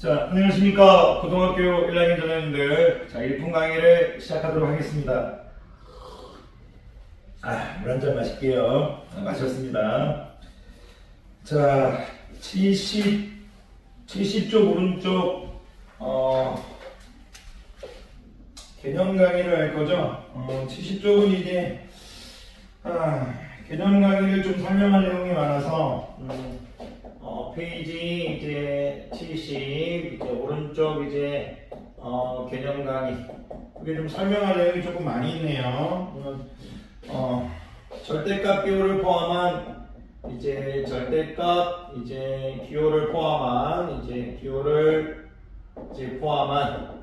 자, 안녕하십니까. 고등학교 1학년 전형님들. 자, 1분 강의를 시작하도록 하겠습니다. 물 한 잔 마실게요. 마셨습니다. 자, 70쪽 오른쪽, 개념 강의를 할 거죠. 70쪽은 이제, 개념 강의를 좀 설명할 내용이 많아서, 페이지 이제 70 이제 오른쪽 이제 개념 강의 그게 좀 설명할 내용이 조금 많이 있네요. 절대값 기호를 포함한 이제 절대값 이제 기호를 포함한 이제 기호를 이제 포함한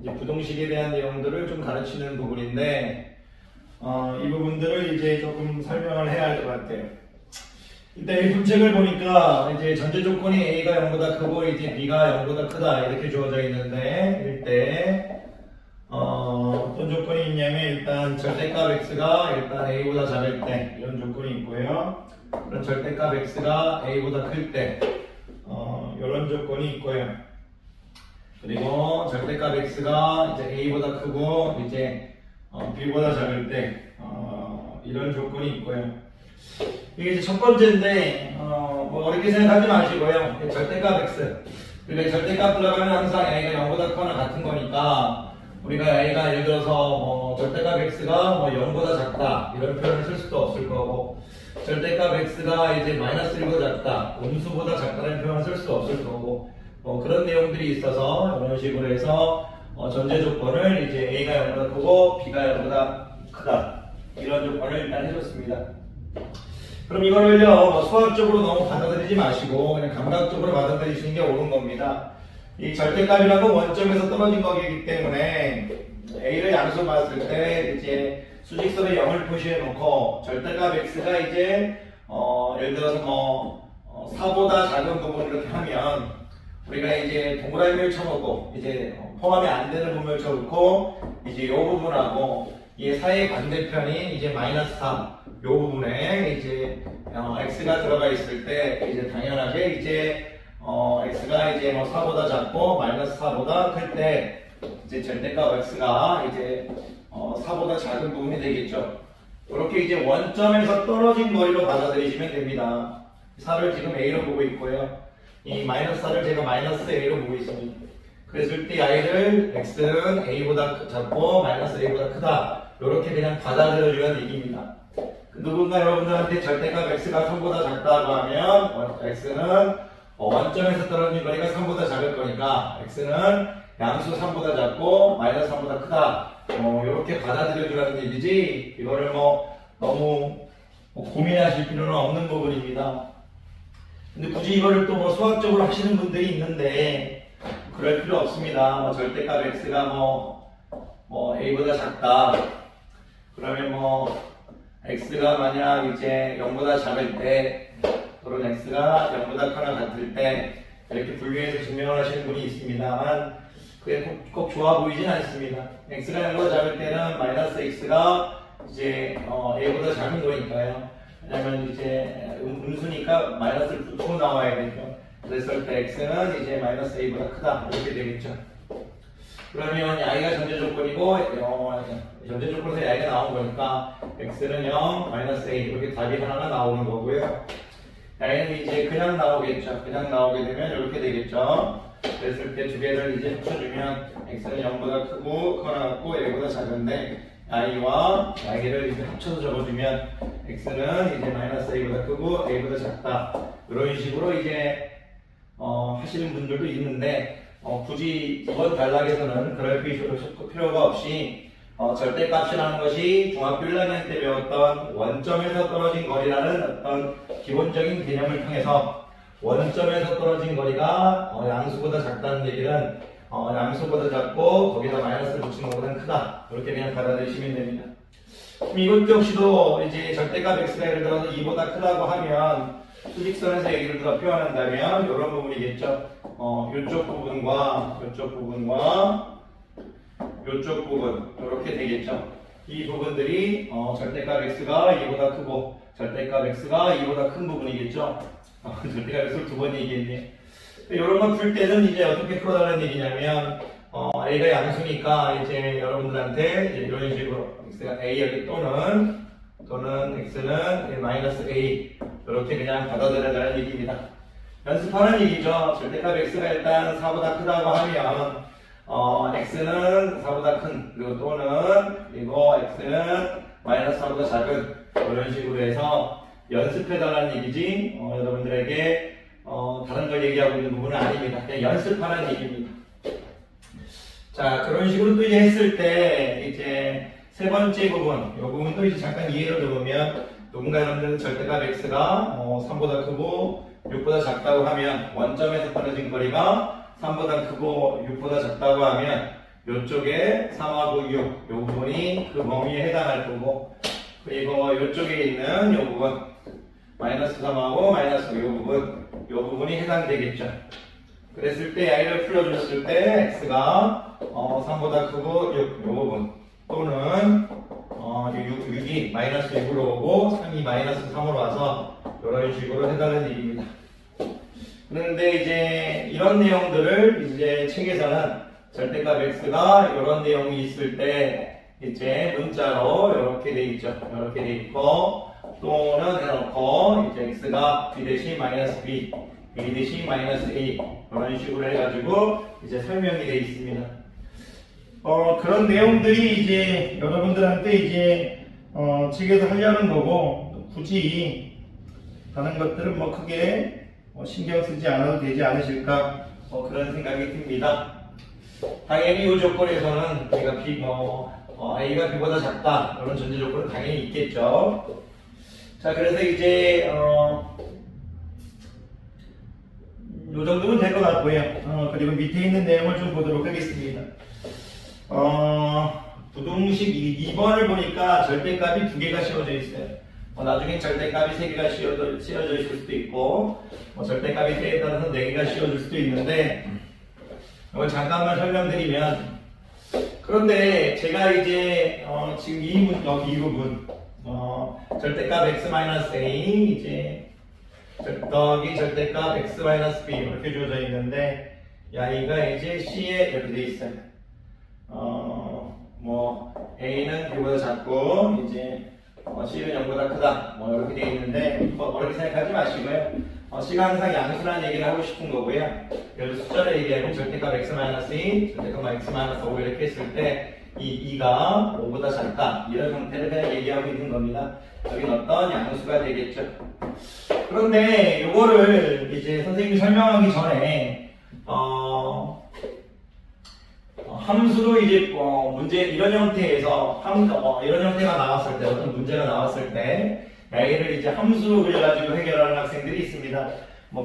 이제 부동식에 대한 내용들을 좀 가르치는 부분인데 이 부분들을 이제 조금 설명을 해야 할 것 같아요. 일단 이 문책을 보니까 이제 전제 조건이 A가 0보다 크고 이제 B가 0보다 크다 이렇게 주어져 있는데 이때 어떤 조건이 있냐면 일단 절대값 X가 일단 A보다 작을 때 이런 조건이 있고요. 그런 절대값 X가 A보다 클 때 이런 조건이 있고요. 그리고 절대값 X가 이제 A보다 크고 이제 B보다 작을 때 이런 조건이 있고요. 이게 이제 첫 번째인데, 뭐 어렵게 생각하지 마시고요. 절대값 x. 그러니까 절대값 들어가면 항상 a가 0보다 크거나 같은 거니까, 우리가 a가 예를 들어서 절대값 x가 0보다 작다. 이런 표현을 쓸 수도 없을 거고, 절대값 x가 이제 마이너스 1보다 작다. 음수보다 작다는 표현을 쓸 수도 없을 거고, 그런 내용들이 있어서 이런 식으로 해서 전제 조건을 이제 a가 0보다 크고 b가 0보다 크다. 이런 조건을 일단 해줬습니다. 그럼 이거를요 수학적으로 너무 받아들이지 마시고 그냥 감각적으로 받아들이시는 게 옳은 겁니다. 이 절대값이라고 원점에서 떨어진 거기 때문에 A를 양수 봤을 때 이제 수직선에 0을 표시해 놓고 절대값 X가 이제 예를 들어서 4보다 작은 부분 이렇게 하면 우리가 이제 동그라미를 쳐놓고 이제 포함이 안 되는 부분을 쳐놓고 이제 이 부분하고 이 사이의 반대편이 이제 마이너스 3 이 부분에 이제 x가 들어가 있을 때 이제 당연하게 이제 x가 이제 4보다 작고 마이너스 4보다 클 때 이제 절대값 x가 이제 4보다 작은 부분이 되겠죠. 이렇게 이제 원점에서 떨어진 거리로 받아들이시면 됩니다. 4를 지금 a로 보고 있고요. 이 마이너스 4를 제가 마이너스 a로 보고 있습니다. 그랬을 때 i를 x는 a보다 작고 마이너스 a보다 크다. 이렇게 그냥 받아들여주는 얘기입니다. 누군가 여러분들한테 절대값 x가 3보다 작다고 하면 x는 원점에서 떨어진 거리가 3보다 작을 거니까 x는 양수 3보다 작고 마이너스 3보다 크다 이렇게 받아들여주라는 얘기지 이거를 너무 고민하실 필요는 없는 부분입니다. 근데 굳이 이거를 또 수학적으로 하시는 분들이 있는데 그럴 필요 없습니다. 절대값 x가 a보다 작다 그러면 x가 만약 이제 0보다 작을 때 또는 x가 0보다 크거나 같을 때 이렇게 분류해서 증명을 하시는 분이 있습니다만 그게 꼭 좋아 보이진 않습니다. x가 0보다 작을 때는 마이너스 x가 이제 a보다 작은 거니까요. 왜냐면 이제 음수니까 마이너스를 붙이고 나와야 되죠. 그랬을 때 x는 이제 마이너스 a보다 크다 이렇게 되겠죠. 그러면 i가 전제 조건이고 전제 조건에서 i가 나온 거니까 x는 0, 마이너스 a 이렇게 답이 하나가 나오는 거고요. i는 이제 그냥 나오겠죠. 그냥 나오게 되면 이렇게 되겠죠. 그랬을 때 두 개를 이제 합쳐주면 x는 0보다 크고 크거나 같고 a보다 작은데 i와 i를 이제 합쳐서 적어주면 x는 이제 마이너스 a보다 크고 a보다 작다. 이런 식으로 이제 하시는 분들도 있는데 굳이 이번 단락에서는 그럴 필요가 없이 절대값이라는 것이 중학교 1학년 때 배웠던 원점에서 떨어진 거리라는 어떤 기본적인 개념을 통해서 원점에서 떨어진 거리가 양수보다 작다는 얘기는 양수보다 작고 거기다 마이너스를 붙이는 것보다는 크다 이렇게 그냥 받아들이시면 됩니다. 그럼 이것 역시도 이제 절대값 x가 예를 들어서 2보다 크다고 하면 수직선에서 예를 들어 표현한다면 이런 부분이겠죠. 이쪽 부분과 이쪽 부분과 이쪽 부분 이렇게 되겠죠. 이 부분들이 절대값 x가 2보다 크고 절대값 x가 2보다 큰 부분이겠죠. 절대값 x를 두 번 얘기했네. 이런 거 풀 때는 이제 어떻게 풀어달라는 얘기냐면, A가 양수니까 이제 여러분들한테 이제 이런 식으로 X가 A 여기 또는 X는 마이너스 A 이렇게 그냥 받아들여달라는 얘기입니다. 연습하는 얘기죠. 절대값 X가 일단 4보다 크다고 하면 X는 4보다 큰 그리고 그리고 X는 마이너스 4보다 작은 이런 식으로 해서 연습해달라는 얘기지 여러분들에게 다른 걸 얘기하고 있는 부분은 아닙니다. 그냥 연습하는 얘기입니다. 자, 그런 식으로 또 이제 했을 때 이제 세 번째 부분, 이 부분도 이제 잠깐 이해를 해보면 누군가 여러분들은 절대값 X가 3보다 크고 6보다 작다고 하면 원점에서 떨어진 거리가 3보다 크고 6보다 작다고 하면 이쪽에 3하고 6, 이 부분이 그 범위에 해당할 거고 그리고 이쪽에 있는 이 부분 마이너스 3하고 마이너스 이 부분이 해당되겠죠. 그랬을 때 I를 풀어줬을 때 X가 3보다 크고 6, 이 부분 또는 6이 마이너스 6으로 오고 3이 마이너스 3으로 와서 이런 식으로 해달라는 얘기입니다. 그런데 이제 이런 내용들을 이제 책에서는 절대값 X가 이런 내용이 있을 때 이제 문자로 이렇게 돼 있죠. 이렇게 돼 있고 또는 해놓고 이제 X가 B 대신 마이너스 B, B 대신 마이너스 A 이런 식으로 해가지고 이제 설명이 돼 있습니다. 그런 내용들이 이제 여러분들한테 이제 책에서 하려는 거고 굳이 다른 것들은 뭐 크게 신경 쓰지 않아도 되지 않으실까 그런 생각이 듭니다. 당연히 이 조건에서는 A가 A가 B보다 작다 이런 전제 조건은 당연히 있겠죠. 자, 그래서 이제 이 정도면 될 것 같고요. 그리고 밑에 있는 내용을 좀 보도록 하겠습니다. 부등식 2번을 보니까 절대값이 2개가 씌워져 있어요. 나중에 절대값이 3개가 씌워져 있을 수도 있고 절대값이 3개에 따라서 4개가 씌워질 수도 있는데 이걸 잠깐만 설명드리면 그런데 제가 이제 지금 이 부분 절대값 x-a 이제 절대값 x-b 이렇게 주어져 있는데 y가 이제 c에 이렇게 돼 있어요. a는 b보다 작고 이제 c는 0보다 크다 이렇게 돼 있는데 어렵게 생각하지 마시고요. c가 항상 양수라는 얘기를 하고 싶은 거고요. 예를 들어 숫자를 얘기하면 절대값 x-2, 절대값 x-5 이렇게 했을 때 이 2가 5보다 작다 이런 형태를 그냥 얘기하고 있는 겁니다. 여기는 어떤 양수가 되겠죠. 그런데 이거를 이제 선생님이 설명하기 전에 함수로 이제 문제 이런 형태에서 이런 형태가 나왔을 때 어떤 문제가 나왔을 때 A를 이제 함수를 가지고 해결하는 학생들이 있습니다.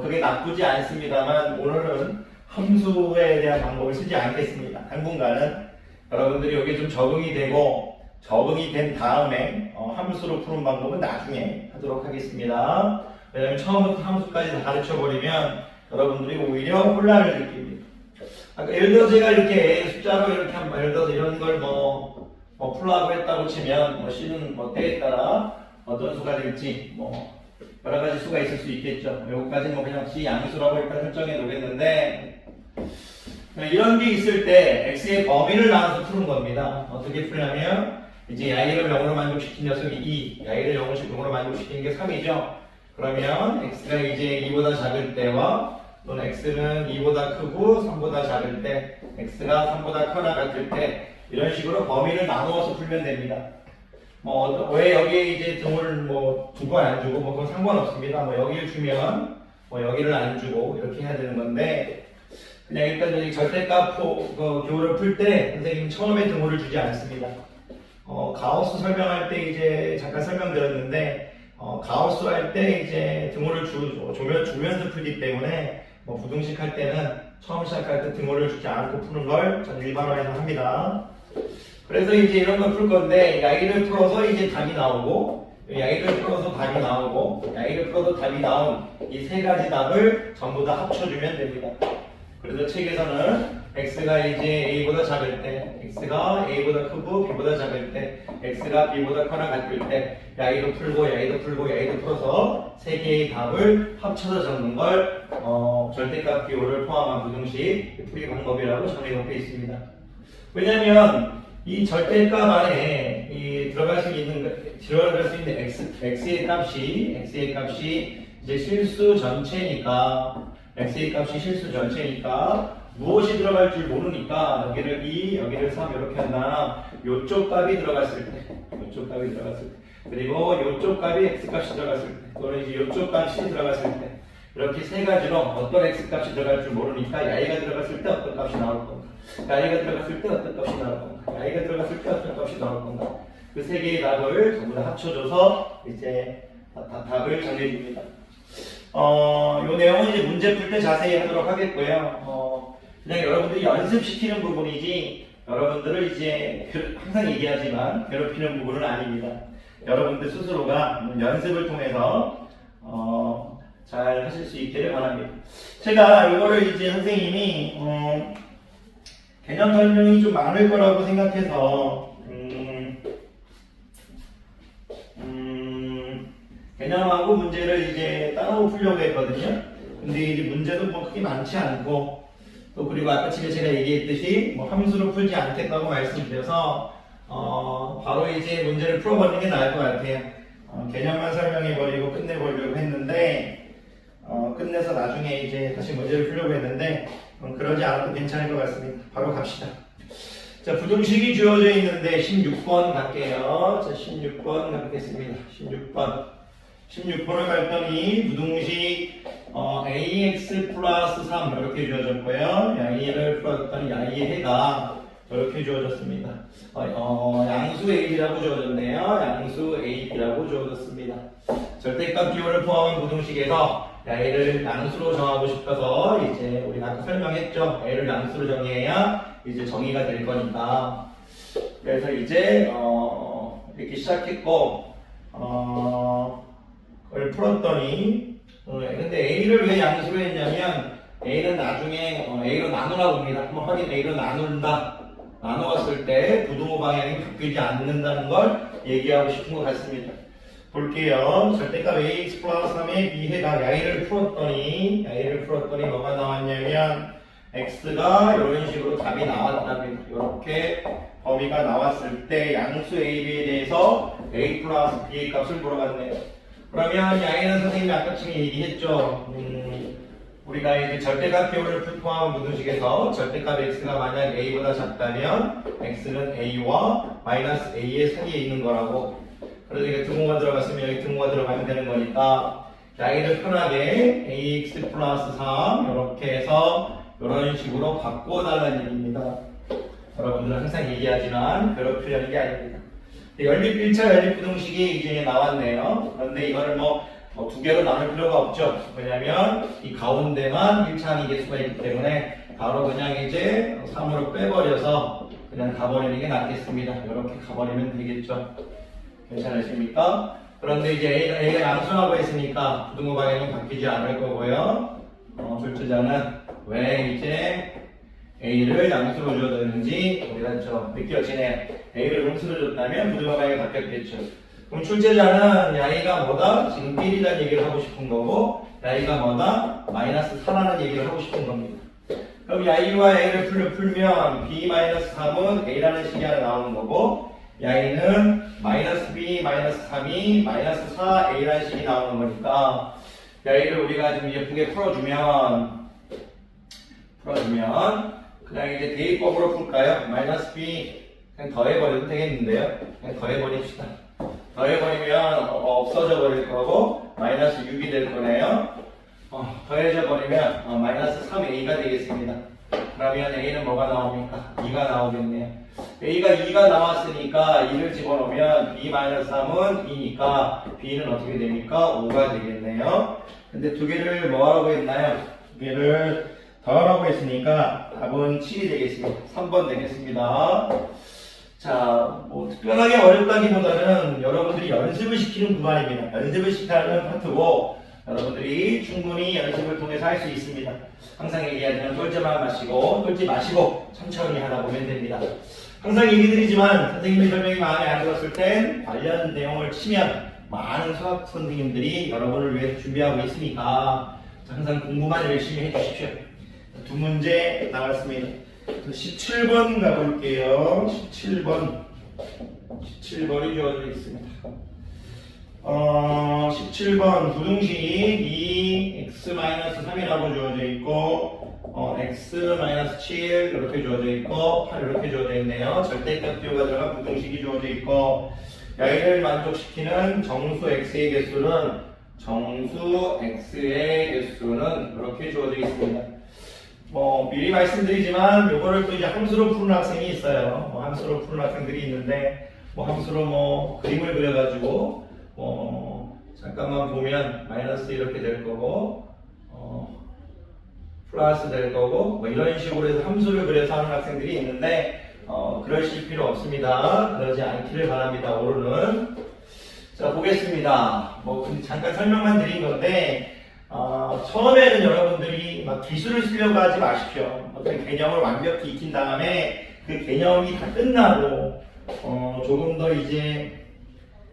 그게 나쁘지 않습니다만 오늘은 함수에 대한 방법을 쓰지 않겠습니다. 당분간은 여러분들이 여기에 좀 적응이 된 다음에 함수로 푸는 방법은 나중에 하도록 하겠습니다. 왜냐하면 처음부터 함수까지 다 가르쳐버리면 여러분들이 오히려 혼란을 느낍니다. 예를 들어 제가 이렇게 숫자로 이렇게 한번 예를 들어서 이런 걸 풀라고 했다고 치면 C는 때에 따라 어떤 수가 될지 여러 가지 수가 있을 수 있겠죠. 여기까지는 그냥 C 양수라고 일단 설정해 놓겠는데 이런 게 있을 때 x의 범위를 나눠서 푸는 겁니다. 어떻게 풀냐면 이제 y를 0으로 만족시킨 녀석이 2, y를 0으로 만족시키는 게 3이죠. 그러면 x가 이제 2보다 작을 때와 또는 x는 2보다 크고 3보다 작을 때, x가 3보다 크거나 같을 때 이런 식으로 범위를 나누어서 풀면 됩니다. 왜 여기에 이제 등을 두고 안 주고 그건 상관없습니다. 여기를 주면 여기를 안 주고 이렇게 해야 되는 건데 그냥 일단 여기 절대값 교를 풀 때 선생님 처음에 등호를 주지 않습니다. 가우스 설명할 때 이제 잠깐 설명드렸는데 가우스 할 때 이제 등호를 주면서 풀기 때문에 부등식 할 때는 처음 시작할 때 등호를 주지 않고 푸는 걸 전 일반화해서 합니다. 그래서 이제 이런 걸 풀 건데 야기를 풀어서 이제 답이 나오고 야기를 풀어서 답이 나오고 야기를 풀어서 답이 나온 이 세 가지 답을 전부 다 합쳐주면 됩니다. 그래서 책에서는 x가 이제 a보다 작을 때, x가 a보다 크고 b보다 작을 때, x가 b보다 커나 같을 때, 야이도 풀고 야이도 풀고 야이도 풀어서 세 개의 답을 합쳐서 적는 걸 절대값 비율을 포함한 부등식 풀이 방법이라고 정해놓고 있습니다. 왜냐하면 이 절대값 안에 들어갈 수 있는 x의 값이 이제 실수 전체니까, x의 값이 실수 전체니까 무엇이 들어갈 줄 모르니까 여기를 2, 여기를 3 이렇게 한다면 요쪽 값이 들어갔을 때, 그리고 요쪽 값이 x 값이 들어갔을 때, 또는 이제 요쪽 값이 들어갔을 때, 이렇게 세 가지로 어떤 x 값이 들어갈 줄 모르니까 야이가 들어갔을 때 어떤 값이 나올 건가, 야이가 들어갔을 때 어떤 값이 나올 건가, 야이가 들어갔을 때 어떤 값이 나올 건가, 그 세 개의 답을 전부 다 합쳐줘서 이제 답을 정해줍니다. 이 내용은 이제 문제 풀 때 자세히 하도록 하겠고요. 그냥 여러분들이 연습시키는 부분이지, 여러분들을 이제 항상 얘기하지만 괴롭히는 부분은 아닙니다. 여러분들 스스로가 연습을 통해서 잘 하실 수 있기를 바랍니다. 제가 이거를 이제 선생님이 개념 설명이 좀 많을 거라고 생각해서 개념하고 문제를 이제 따로 풀려고 했거든요. 근데 이제 문제도 뭐 크게 많지 않고, 또 그리고 아까 집에 제가 얘기했듯이 뭐 함수로 풀지 않겠다고 말씀드려서 바로 이제 문제를 풀어버리는 게 나을 것 같아요. 개념만 설명해버리고 끝내보려고 했는데 끝내서 나중에 이제 다시 문제를 풀려고 했는데 그러지 않아도 괜찮을 것 같습니다. 바로 갑시다. 자, 부등식이 주어져 있는데 16번 갈게요. 자, 16번 가보겠습니다. 16번을 갔더니 부등식 ax 플러스 3 이렇게 주어졌고요. 야이를 풀었더니 야이의 해가 이렇게 주어졌습니다. 양수 a라고 주어졌네요. 양수 a라고 주어졌습니다. 절대값 비율을 포함한 부등식에서 야이를 양수로 정하고 싶어서 이제 우리가 아까 설명했죠. a를 양수로 정의해야 이제 정의가 될 거니까. 그래서 이제 이렇게 시작했고 그걸 풀었더니 근데 a를 왜 양수로 했냐면 a는 나중에 a로 나누라고 합니다. 한번 확인, a로 나누었을 때 부등호 방향이 바뀌지 않는다는 걸 얘기하고 싶은 것 같습니다. 볼게요. 절대값 ax 플러스 3의 b해가 야이를 풀었더니 뭐가 나왔냐면 x가 이런 식으로 답이 나왔답니다. 이렇게 범위가 나왔을 때 양수 a, b에 대해서 a 플러스 b의 값을 물어봤네요. 그러면 야이는 선생님이 아까쯤에 얘기했죠. 우리가 이제 절대값 비율을 포함한 부등식에서 절대값 x가 만약 a보다 작다면 x는 a와 마이너스 a의 사이에 있는 거라고. 그래서 이게 등호가 들어갔으면 여기 등호가 들어가면 되는 거니까 야이를 편하게 ax 플러스 3 이렇게 해서 이런 식으로 바꿔달라는 얘기입니다. 여러분들은 항상 얘기하지만 괴롭히려는 게 아닙니다. 1차 연립부등식이 이제 나왔네요. 그런데 이거를 두 개로 나눌 필요가 없죠. 왜냐면 이 가운데만 1차항이 개수가 있기 때문에 바로 그냥 이제 3으로 빼버려서 그냥 가버리는 게 낫겠습니다. 이렇게 가버리면 되겠죠. 괜찮으십니까? 그런데 이제 A가 양수라고 했으니까 부등호 방향은 바뀌지 않을 거고요. 출제자는 왜 이제 A를 양수로 줘줬는지 우리가 좀 느껴지네요. A를 음수로 줬다면 부등호 방향이 바뀌었겠죠. 그럼 출제자는 야이가 뭐다? 지금 1이라는 얘기를 하고 싶은 거고 야이가 뭐다? 마이너스 4라는 얘기를 하고 싶은 겁니다. 그럼 야이와 A를 풀면 B-3은 A라는 식이 하나 나오는 거고 야이는 마이너스 B, 마이너스 3이 마이너스 4A라는 식이 나오는 거니까 야이를 우리가 좀 예쁘게 풀어주면 그냥 이제 대입법으로 풀까요? 마이너스 B 그냥 더해버려도 되겠는데요. 그냥 더해버립시다. 더해버리면 없어져 버릴 거고 마이너스 6이 될 거네요. 더해져 버리면 마이너스 3A가 되겠습니다. 그러면 A는 뭐가 나옵니까? 2가 나오겠네요. A가 2가 나왔으니까 2를 집어넣으면 B-3은 2니까 B는 어떻게 됩니까? 5가 되겠네요. 근데 두 개를 뭐 하라고 했나요? 두 개를 더하라고 했으니까 답은 7이 되겠습니다. 3번 되겠습니다. 자, 특별하게 어렵다기보다는 여러분들이 연습을 시키는 구간입니다. 연습을 시키는 파트고 여러분들이 충분히 연습을 통해서 할 수 있습니다. 항상 얘기하지만 똘지만 마시고 똘지 마시고 천천히 하다 보면 됩니다. 항상 얘기 드리지만 선생님의 설명이 마음에 안 들었을 땐 관련 내용을 치면 많은 수학 선생님들이 여러분을 위해서 준비하고 있으니까 항상 공부만 열심히 해주십시오. 두 문제 나왔습니다. 17번 가볼게요. 17번이 주어져 있습니다. 17번 부등식 2x-3이라고 주어져 있고 x-7 이렇게 주어져 있고 8 이렇게 주어져 있네요. 절대값 비호가 들어간 부등식이 주어져 있고 여기를 만족시키는 정수 x의 개수는 이렇게 주어져 있습니다. 미리 말씀드리지만 요거를 또 이제 함수로 푸는 학생이 있어요. 함수로 푸는 학생들이 있는데 함수로 그림을 그려가지고 잠깐만 보면 마이너스 이렇게 될 거고 플러스 될 거고 이런 식으로 해서 함수를 그려서 하는 학생들이 있는데 그러실 필요 없습니다. 그러지 않기를 바랍니다. 오늘은 자 보겠습니다. 잠깐 설명만 드린 건데 처음에는 여러분들이 막 기술을 쓰려고 하지 마십시오. 어떤 개념을 완벽히 익힌 다음에 그 개념이 다 끝나고 조금 더 이제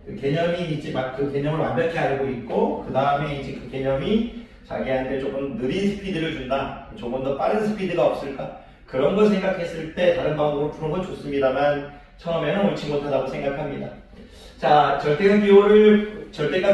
그 개념이 이제 막 그 개념을 완벽히 알고 있고 그 다음에 이제 그 개념이 자기한테 조금 느린 스피드를 준다. 조금 더 빠른 스피드가 없을까? 그런 걸 생각했을 때 다른 방법으로 푸는 건 좋습니다만 처음에는 옳지 못하다고 생각합니다. 자, 절대값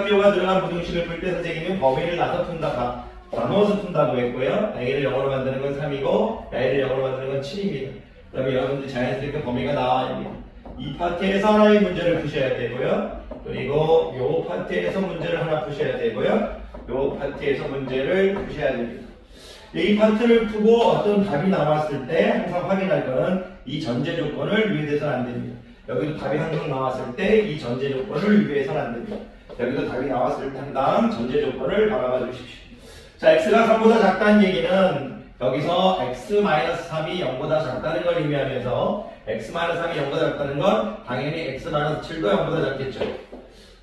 비호가 들어간 부등식을 풀 때 선생님은 범위를 나눠서 푼다고 했고요. A를 0으로 만드는 건 3이고 A를 0으로 만드는 건 7입니다. 그러면 여러분들 자연스럽게 범위가 나와야 합니다. 이 파트에서 하나의 문제를 푸셔야 되고요. 그리고 요 파트에서 문제를 하나 푸셔야 되고요. 요 파트에서 문제를 푸셔야 됩니다. 이 파트를 푸고 어떤 답이 나왔을 때 항상 확인할 거는 이 전제 조건을 위배해서는 안 됩니다. 여기도 답이 항상 나왔을 때 이 전제 조건을 위배해서는 안 됩니다. 여기도 답이 나왔을 때 다음 전제 조건을 바라봐 주십시오. 자, x가 3보다 작다는 얘기는 여기서 x-3이 0보다 작다는 걸 의미하면서 x-3이 0보다 작다는 건 당연히 x-7도 0보다 작겠죠.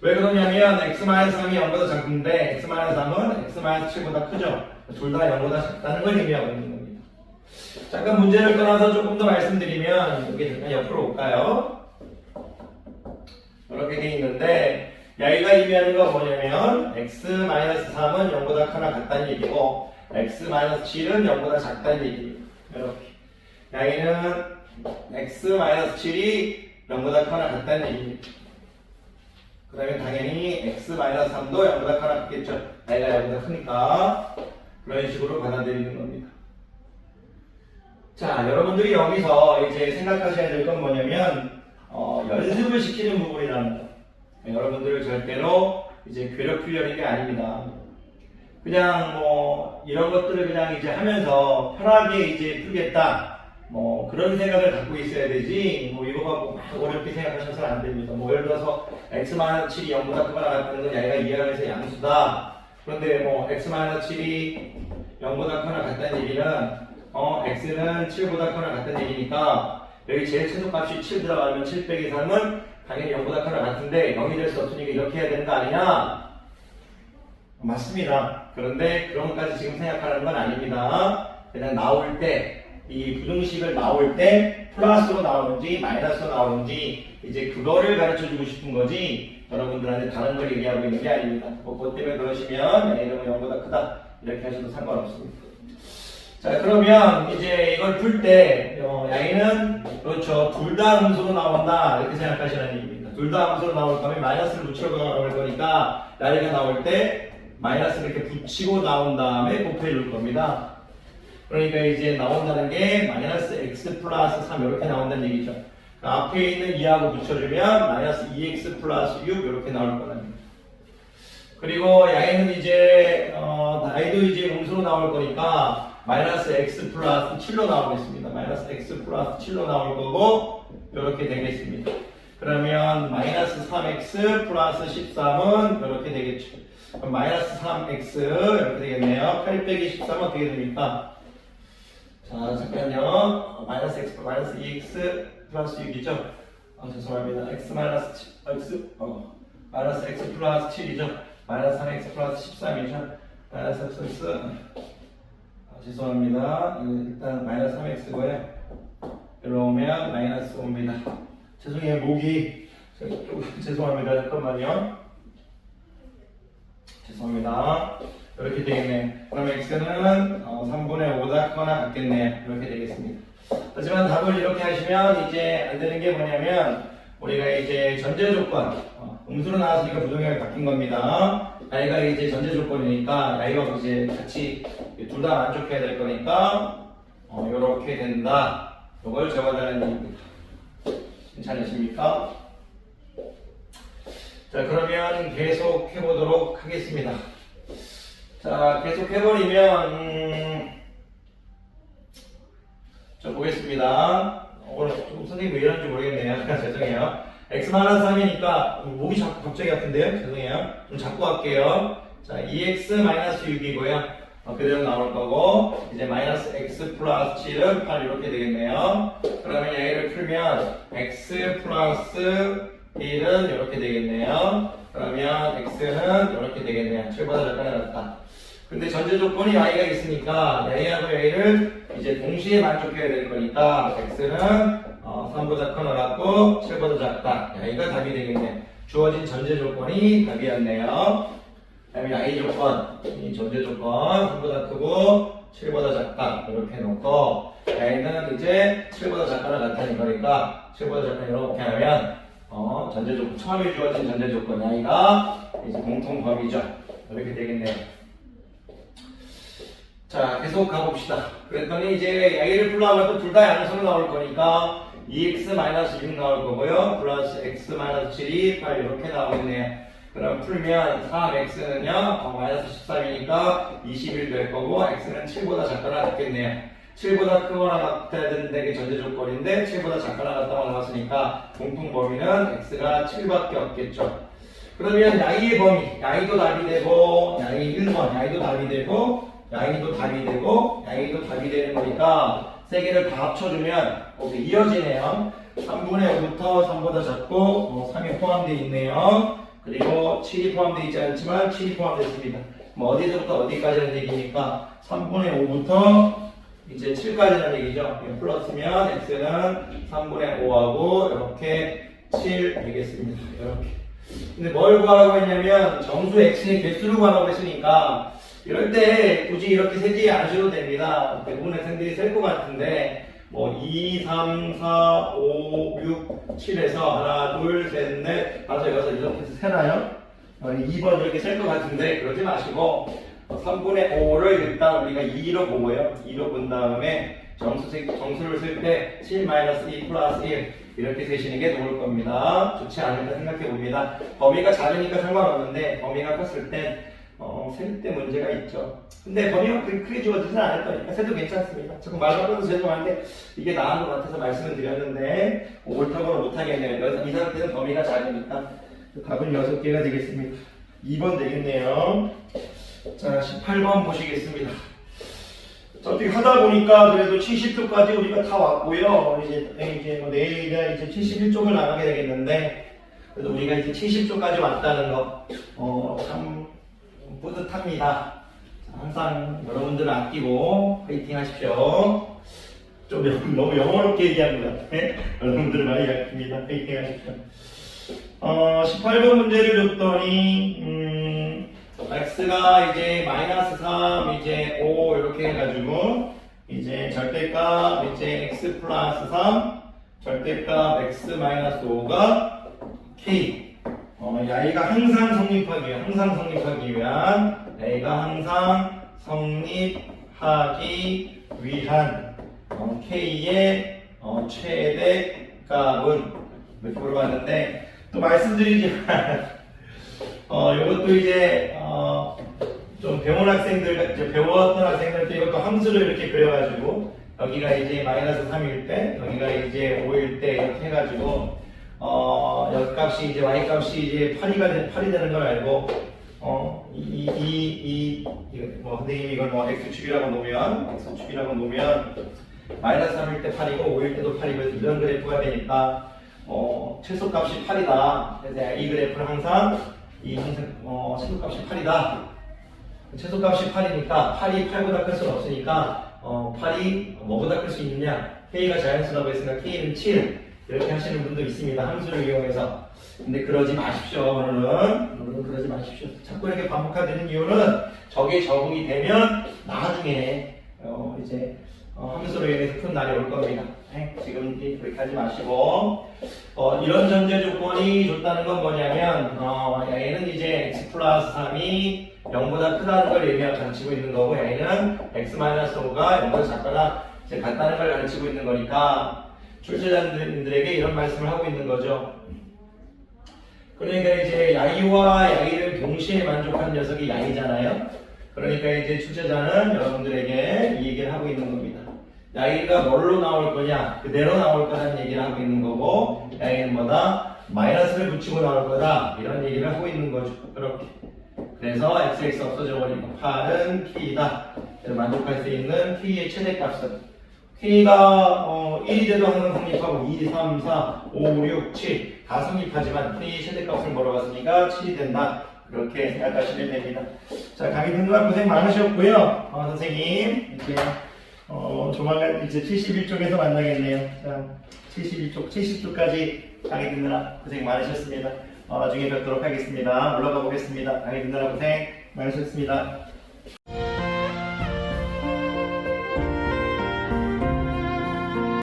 왜 그러냐면 x-3이 0보다 작은데 x-3은 x-7보다 크죠. 둘 다 0보다 작다는 걸 의미하고 있는 겁니다. 잠깐 문제를 떠나서 조금 더 말씀드리면 여기 잠깐 옆으로 올까요? 이렇게 돼 있는데 여기가 의미하는 건 뭐냐면 x-3은 0보다 하나 같다는 얘기고 x-7은 0보다 작다는 얘기입니다. 이렇게 여기는 x-7이 0보다 하나 같다는 얘기입니다. 그러면 당연히 x-3도 0보다 하나 같겠죠. 여기가 0보다 크니까 그런 식으로 받아들이는 겁니다. 자, 여러분들이 여기서 이제 생각하셔야 될 건 뭐냐면 연습을 시키는 부분이라는 거. 여러분들을 절대로 이제 괴롭히려는 게 아닙니다. 그냥 이런 것들을 그냥 이제 하면서 편하게 이제 풀겠다. 그런 생각을 갖고 있어야 되지. 이거 갖고 막 어렵게 생각하셔서는 안 됩니다. 예를 들어서 x-7이 0보다 크거나 같다는 건 얘가 이해하면서 양수다. 그런데 x-7이 0보다 크거나 같다는 얘기는 x는 7보다 크거나 같다는 얘기니까 여기 제일 최소값이 7 들어가면 7 빼기 3은 당연히 0보다 크거나 같은데 0이 될 수 없으니까 이렇게 해야 되는 거 아니냐? 맞습니다. 그런데 그런 것까지 지금 생각하는 건 아닙니다. 그냥 나올 때, 이 부등식을 나올 때 플러스로 나오는지 마이너스로 나오는지 이제 그거를 가르쳐 주고 싶은 거지 여러분들한테 다른 걸 얘기하고 있는 게 아닙니다. 그것 때문에 그러시면 A는 0보다 크다 이렇게 하셔도 상관없습니다. 자, 그러면 이제 이걸 풀 때 A는 그렇죠. 둘 다 함수로 나온다 이렇게 생각하시는 얘기입니다. 둘 다 함수로 나올 거면 마이너스를 붙여 나올 거니까 A가 나올 때 마이너스를 이렇게 붙이고 나온 다음에 곱해 줄 겁니다. 그러니까 이제 나온다는 게 마이너스 x 플러스 3 이렇게 나온다는 얘기죠. 그러니까 앞에 있는 2하고 붙여주면 마이너스 2x 플러스 6 이렇게 나올 거랍니다. 그리고 양에는 이제 나이도 이제 음수로 나올 거니까 마이너스 x 플러스 7로 나오겠습니다. 마이너스 x 플러스 7로 나올 거고 이렇게 되겠습니다. 그러면 마이너스 3x 플러스 13은 이렇게 되겠죠. 그럼 마이너스 3x 이렇게 되겠네요. 8 빼기 13은 어떻게 됩니까? 자, 잠깐요. 마이너스 x 마이너스 2x 플러스 6이죠? 죄송합니다. x 마이너스 x 플러스 7이죠? 마이너스 3x 플러스 13이죠. 마이너스 x 죄송합니다. 일단 마이너스 3x고요. 이러면 마이너스 5입니다. 죄송해요. 목이 죄송합니다. 잠깐만요. 죄송합니다. 이렇게 되겠네요. 그럼 x는 3분의 5다 크거나 같겠네요. 이렇게 되겠습니다. 하지만 답을 이렇게 하시면 이제 안 되는 게 뭐냐면 우리가 이제 전제 조건 음수로 나왔으니까 부동형이 바뀐 겁니다. 야이가 이제 전제 조건이니까 야이가 이제 같이 둘 다 만족해야 될 거니까 이렇게 된다. 이걸 적어달라는 얘기입니다. 괜찮으십니까? 자, 그러면 계속 해보도록 하겠습니다. 자, 계속 해버리면 자, 보겠습니다. 오늘 좀 선생님 왜 이런지 모르겠네요. 죄송해요. x-3이니까 목이 자꾸 갑자기 아픈데요? 죄송해요. 좀 잡고 할게요. 자, 2x-6이고요. 그대로 나올 거고 이제 마이너스 x 플러스 7은 8 이렇게 되겠네요. 그러면 얘를 풀면 x 플러스 1은 이렇게 되겠네요. 그러면 x는 이렇게 되겠네요. 7보다 작거나 같다. 근데 전제 조건이 y가 있으니까 y하고 y를 이제 동시에 만족해야 될 거니까 x는 3보다 크거나 같고 7보다 작다. y가 답이 되겠네. 주어진 전제 조건이 답이었네요. 그다음에 y 조건, 이 전제 조건 3보다 크고 7보다 작다. 이렇게 해놓고 y는 이제 7보다 작거나 같다는 거니까 7보다 작거나 이렇게 하면 전제 조건, 처음에 주어진 전제 조건 y가 이제 공통 범위죠. 이렇게 되겠네요. 자, 계속 가봅시다. 그랬더니 이제 y를 풀라고 해도 둘 다 양수로 나올 거니까 2x-6 나올 거고요. 플러스 x-7이 8 이렇게 나오겠네요. 그럼 풀면 3x는요, 마이너스 13이니까 21 될 거고, x는 7보다 작거나 같겠네요. 7보다 크거나 같아야 되는데 이게 전제 조건인데 7보다 작거나 같다고 나왔으니까 공통 범위는 x가 7밖에 없겠죠. 그러면 y의 범위, y도 답이 되고, y 1번, y도 답이 되고, y도 답이 되고, y도 답이 되는 거니까 세 개를 다 합쳐주면 이렇게 이어지네요. 3분의 5부터 3보다 작고 3이 포함되어 있네요. 그리고 7이 포함되어 있지 않지만 7이 포함되어 있습니다. 뭐 어디서부터 어디까지라는 얘기니까 3분의 5부터 이제 7까지라는 얘기죠. 플러스면 x는 3분의 5하고 이렇게 7 되겠습니다. 이렇게. 근데 뭘 구하라고 했냐면 정수 x의 개수를 구하라고 했으니까 이럴 때 굳이 이렇게 세지 않으셔도 됩니다. 대부분 학생들이 셀 것 같은데 뭐 2, 3, 4, 5, 6, 7에서 하나, 둘, 셋, 넷, 다섯, 여섯 이렇게 해서 세나요? 2번 이렇게 셀 것 같은데 그러지 마시고 3분의 5를 일단 우리가 2로 보고요. 2로 본 다음에 정수를 쓸 때 7-2 플러스 1 이렇게 세시는 게 좋을 겁니다. 좋지 않을까 생각해 봅니다. 범위가 작으니까 상관없는데 범위가 컸을 땐 셀 때 문제가 있죠. 근데 범위가 그렇게 크게 주어지진 않을 거니까 세도 괜찮습니다. 자꾸 말 바꿔서 죄송한데 이게 나은 것 같아서 말씀을 드렸는데 옳다고는 못하겠네요. 이 상태는 범위가 작으니까 답은 6개가 되겠습니다. 2번 되겠네요. 자, 18번 보시겠습니다. 자, 어떻게 하다 보니까 그래도 70쪽까지 우리가 다 왔고요. 이제 뭐 내일이나 이제 71쪽을 나가게 되겠는데 그래도 우리가 이제 70쪽까지 왔다는 거 참 뿌듯합니다. 항상 여러분들을 아끼고 파이팅 하십시오. 좀 너무 영어롭게 얘기한 것 같아. 여러분들을 많이 아낍니다. 파이팅 하십시오. 18번 문제를 줬더니 x가 이제 마이너스 3, 이제 5 이렇게 해가지고 이제 절대값 이제 x 플러스 3, 절대값 x 마이너스 5가 k. y가 항상 성립하기 위한 y가 항상 성립하기 위한 k의 최대값은 이렇게 물어봤는데 또 말씀드리지만 이것도 이제 좀 배웠던 학생들 때 이것도 함수를 이렇게 그려가지고 여기가 이제 마이너스 3일 때 여기가 이제 5일 때 이렇게 해가지고 값이 이제 y 값이 이제 8이 되는 걸 알고 선생님이 이걸 뭐 x축이라고 놓으면 마이너스 3일 때 8이고 5일 때도 8이고 이런 그래프가 되니까 최소값이 8이다. 그래서 이 그래프를 항상 이 최소값이 8이다. 최소값이 8이니까 8이 8보다 클 수는 없으니까 8이 뭐보다 클 수 있느냐? K가 자연수라고 했으니까 K는 7 이렇게 하시는 분도 있습니다. 함수를 이용해서. 근데 그러지 마십시오. 오늘은 그러지 마십시오. 자꾸 이렇게 반복하는 이유는 저게 적응이 되면 나중에 이제 함수로 인해서 큰 날이 올 겁니다. 지금 그렇게 하지 마시고 이런 전제 조건이 좋다는 건 뭐냐면 얘는 이제 x 플러스 3이 0보다 크다는 걸 가르치고 있는 거고 얘는 x-5가 0보다 작거나 이제 같다는 걸 가르치고 있는 거니까 출제자님들에게 이런 말씀을 하고 있는 거죠. 그러니까 이제 야이와 야이를 동시에 만족한 녀석이 야이잖아요. 그러니까 이제 출제자는 여러분들에게 이 얘기를 하고 있는 겁니다. 야이가 뭘로 나올 거냐? 그대로 나올 거라는 얘기를 하고 있는 거고 야이는 뭐다? 마이너스를 붙이고 나올 거다. 이런 얘기를 하고 있는 거죠. 이렇게. 그래서 xx 없어져 버리고 8은 k이다. 만족할 수 있는 k의 최대값은 k가 1이 돼도 항상 성립하고 2, 3, 4, 5, 6, 7 다 성립하지만 k의 최대값을 물어봤으니까 7이 된다. 그렇게 생각하시면 됩니다. 자, 강의 듣느라 고생 많으셨고요. 선생님 이제 조만간 이제 71쪽에서 만나겠네요. 자, 71쪽, 70쪽까지 강의 듣느라 고생 많으셨습니다. 나중에 뵙도록 하겠습니다. 올라가 보겠습니다. 강의 듣느라 고생 많으셨습니다.